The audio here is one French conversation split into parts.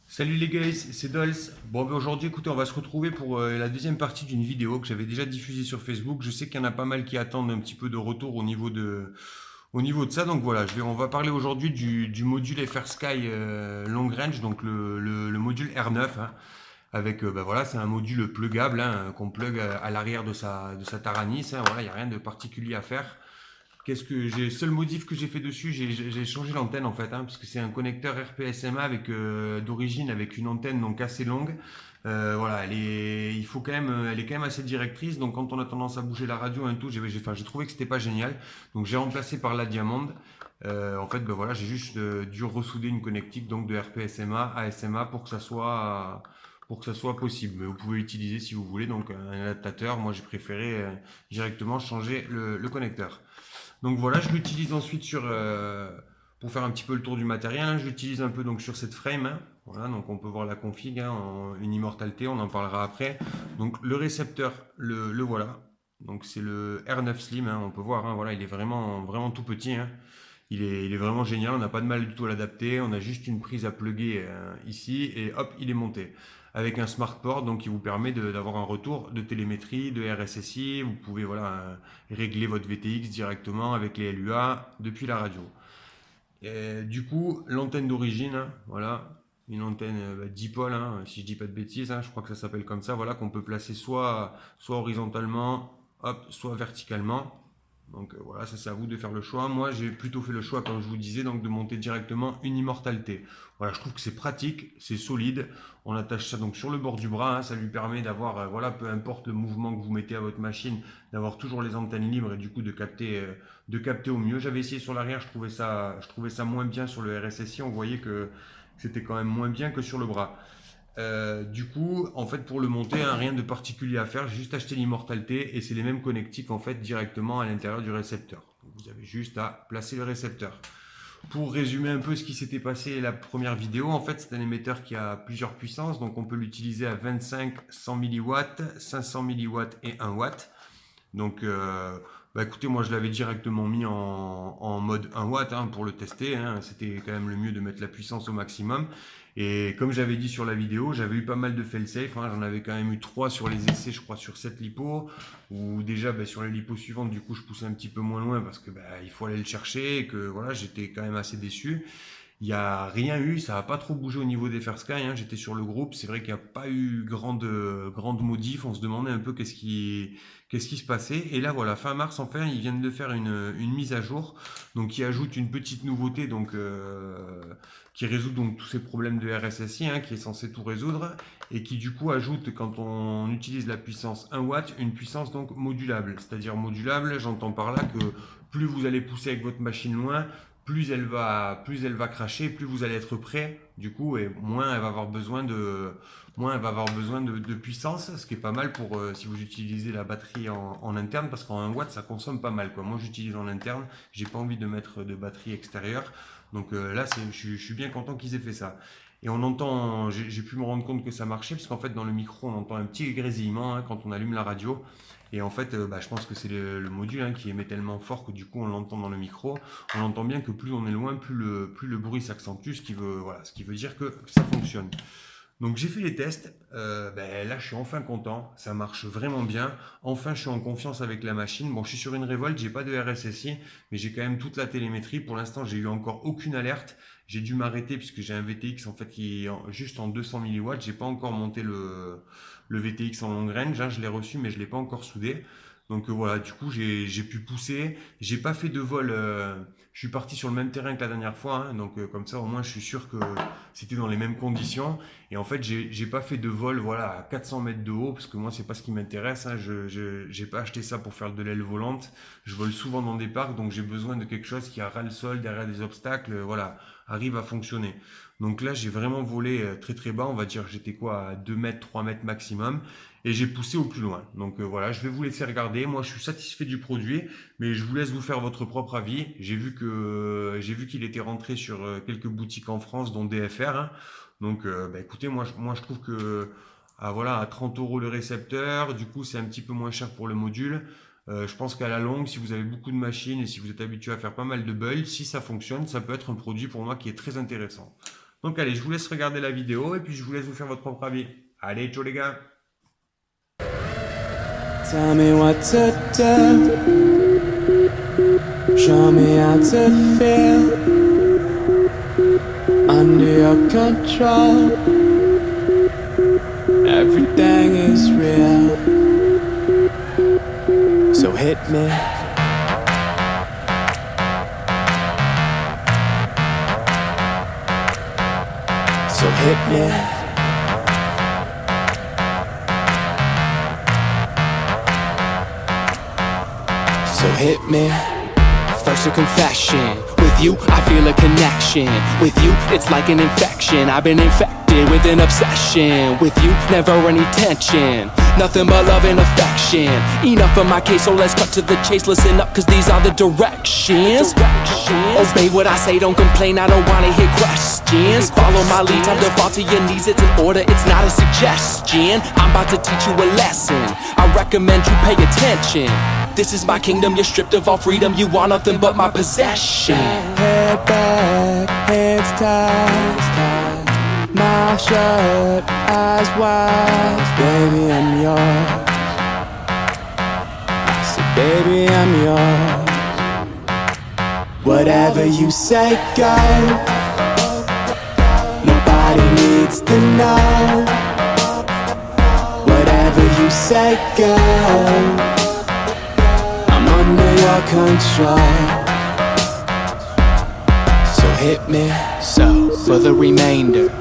Salut les gars, c'est Dols. Bon, ben aujourd'hui, écoutez, on va se retrouver pour la deuxième partie d'une vidéo que j'avais déjà diffusée sur Facebook. Je sais qu'il y en a pas mal qui attendent un petit peu de retour au niveau de ça. Donc voilà, on va parler aujourd'hui du module FR Sky Long Range, donc le module R9, hein, avec, ben voilà, c'est un module plugable, hein, qu'on plug à l'arrière de sa Taranis, hein. Voilà, il n'y a rien de particulier à faire. Seul modif que j'ai fait dessus, j'ai changé l'antenne en fait, hein, parce que c'est un connecteur RPSMA d'origine avec une antenne donc assez longue. Voilà, il faut quand même, elle est quand même assez directrice. Donc quand on a tendance à bouger la radio et tout, j'ai trouvé que c'était pas génial. Donc j'ai remplacé par la diamande. En fait, ben voilà, j'ai juste dû ressouder une connectique donc de RPSMA à SMA pour que ça soit possible. Mais vous pouvez utiliser si vous voulez donc un adaptateur. Moi j'ai préféré directement changer le connecteur. Donc voilà, je l'utilise ensuite pour faire un petit peu le tour du matériel, hein. Je l'utilise un peu donc sur cette frame, hein. Voilà, donc on peut voir la config, hein, une immortalité, on en parlera après. Donc le récepteur, le voilà. Donc c'est le R9 Slim, hein, on peut voir, hein, voilà, il est vraiment, vraiment tout petit, hein. Il est vraiment génial, on n'a pas de mal du tout à l'adapter, on a juste une prise à plugger ici et hop, il est monté. Avec un smart port donc qui vous permet d'avoir un retour de télémétrie, de RSSI, vous pouvez voilà, régler votre VTX directement avec les LUA depuis la radio. Et, du coup, l'antenne d'origine, hein, voilà, une antenne dipole, hein, si je dis pas de bêtises, hein, je crois que ça s'appelle comme ça, voilà, qu'on peut placer soit horizontalement, hop, soit verticalement. Donc voilà, ça c'est à vous de faire le choix. Moi j'ai plutôt fait le choix, comme je vous disais, donc de monter directement une immortalité. Voilà, je trouve que c'est pratique, c'est solide. On attache ça donc sur le bord du bras, hein, ça lui permet d'avoir, voilà, peu importe le mouvement que vous mettez à votre machine, d'avoir toujours les antennes libres et du coup de capter au mieux. J'avais essayé sur l'arrière, je trouvais ça moins bien sur le RSSI, on voyait que c'était quand même moins bien que sur le bras. Du coup, en fait, pour le monter, hein, rien de particulier à faire, j'ai juste acheté l'immortalité et c'est les mêmes connectiques en fait directement à l'intérieur du récepteur. Donc, vous avez juste à placer le récepteur. Pour résumer un peu ce qui s'était passé la première vidéo, en fait, c'est un émetteur qui a plusieurs puissances, donc on peut l'utiliser à 25, 100 milliwatts, 500 milliwatts et 1 watt. Donc, bah écoutez, moi je l'avais directement mis en mode 1 watt, hein, pour le tester, hein. C'était quand même le mieux de mettre la puissance au maximum. Et comme j'avais dit sur la vidéo, j'avais eu pas mal de fail-safe, hein. J'en avais quand même eu 3 sur les essais, je crois, sur 7 lipos. Ou déjà, bah, sur les lipos suivantes, du coup, je poussais un petit peu moins loin parce que bah, il faut aller le chercher et que voilà, j'étais quand même assez déçu. Il n'y a rien eu, ça n'a pas trop bougé au niveau des Fair Sky, hein. J'étais sur le groupe, c'est vrai qu'il n'y a pas eu grande modif. On se demandait un peu qu'est-ce qui se passait. Et là, voilà, fin mars, enfin, ils viennent de faire une mise à jour, donc qui ajoute une petite nouveauté, donc qui résout donc tous ces problèmes de RSSI, hein, qui est censé tout résoudre, et qui du coup ajoute, quand on utilise la puissance 1 watt, une puissance donc modulable. C'est-à-dire modulable, j'entends par là que plus vous allez pousser avec votre machine loin, plus elle va cracher, plus vous allez être prêt, du coup, et moins elle va avoir besoin de puissance, ce qui est pas mal pour si vous utilisez la batterie en interne, parce qu'en 1 watt, ça consomme pas mal, quoi. Moi, j'utilise en interne, j'ai pas envie de mettre de batterie extérieure, donc là, je suis bien content qu'ils aient fait ça. Et on entend, j'ai pu me rendre compte que ça marchait, parce qu'en fait, dans le micro, on entend un petit grésillement, hein, quand on allume la radio. Et en fait, bah, je pense que c'est le module, hein, qui émet tellement fort que du coup, on l'entend dans le micro. On entend bien que plus on est loin, plus le bruit s'accentue, ce qui veut dire que ça fonctionne. Donc j'ai fait les tests, ben, là je suis enfin content, ça marche vraiment bien. Enfin je suis en confiance avec la machine. Bon, je suis sur une Revolt, j'ai pas de RSSI, mais j'ai quand même toute la télémétrie. Pour l'instant, j'ai eu encore aucune alerte. J'ai dû m'arrêter puisque j'ai un VTX en fait qui est juste en 200 milliwatts. J'ai pas encore monté le VTX en long range, hein. Je l'ai reçu, mais je l'ai pas encore soudé. Donc voilà, du coup j'ai pu pousser. J'ai pas fait de vol. Je suis parti sur le même terrain que la dernière fois, hein. Donc comme ça au moins je suis sûr que c'était dans les mêmes conditions. Et en fait, j'ai pas fait de vol, voilà, à 400 mètres de haut, parce que moi, c'est pas ce qui m'intéresse, hein. J'ai pas acheté ça pour faire de l'aile volante. Je vole souvent dans des parcs, donc j'ai besoin de quelque chose qui a ras le sol derrière des obstacles, voilà, arrive à fonctionner. Donc là, j'ai vraiment volé très très bas, on va dire, j'étais quoi, à 2 mètres, 3 mètres maximum, et j'ai poussé au plus loin. Donc voilà, je vais vous laisser regarder. Moi, je suis satisfait du produit, mais je vous laisse vous faire votre propre avis. J'ai vu qu'il était rentré sur quelques boutiques en France, dont DFR, hein. Donc, bah, écoutez, moi je trouve que voilà, à 30 euros le récepteur, du coup c'est un petit peu moins cher pour le module. Je pense qu'à la longue, si vous avez beaucoup de machines et si vous êtes habitué à faire pas mal de builds, si ça fonctionne, ça peut être un produit pour moi qui est très intéressant. Donc allez, je vous laisse regarder la vidéo et puis je vous laisse vous faire votre propre avis. Allez, ciao les gars. Tell me what to do. Show me how to feel under your control. Everything is real. So hit me. So hit me. So hit me. First a confession. With you, I feel a connection. With you, it's like an infection. I've been infected with an obsession. With you, never any tension. Nothing but love and affection. Enough of my case, so let's cut to the chase. Listen up, cause these are the directions. Obey what I say, don't complain, I don't wanna hear questions. Follow my lead, time to fall to your knees. It's an order, it's not a suggestion. I'm about to teach you a lesson. I recommend you pay attention. This is my kingdom, you're stripped of all freedom. You want nothing but my possession. Head back, hands tied, mouth shut, eyes wide. Baby, I'm yours. I said, baby, I'm yours. Whatever you say, go. Nobody needs to know. Whatever you say, go. I'm under your control. So hit me. So, for the remainder,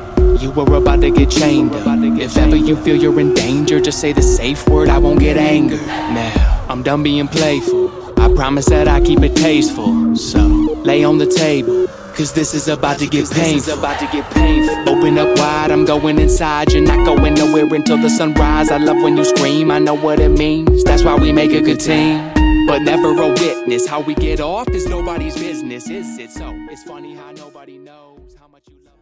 you were about to get chained up. If ever you feel you're in danger, just say the safe word, I won't get angered. Now, I'm done being playful. I promise that I keep it tasteful. So, lay on the table, cause this is about to get painful. Open up wide, I'm going inside. You're not going nowhere until the sunrise. I love when you scream, I know what it means. That's why we make a good team, but never a witness. How we get off is nobody's business, is it? So, it's funny how nobody knows how much you love.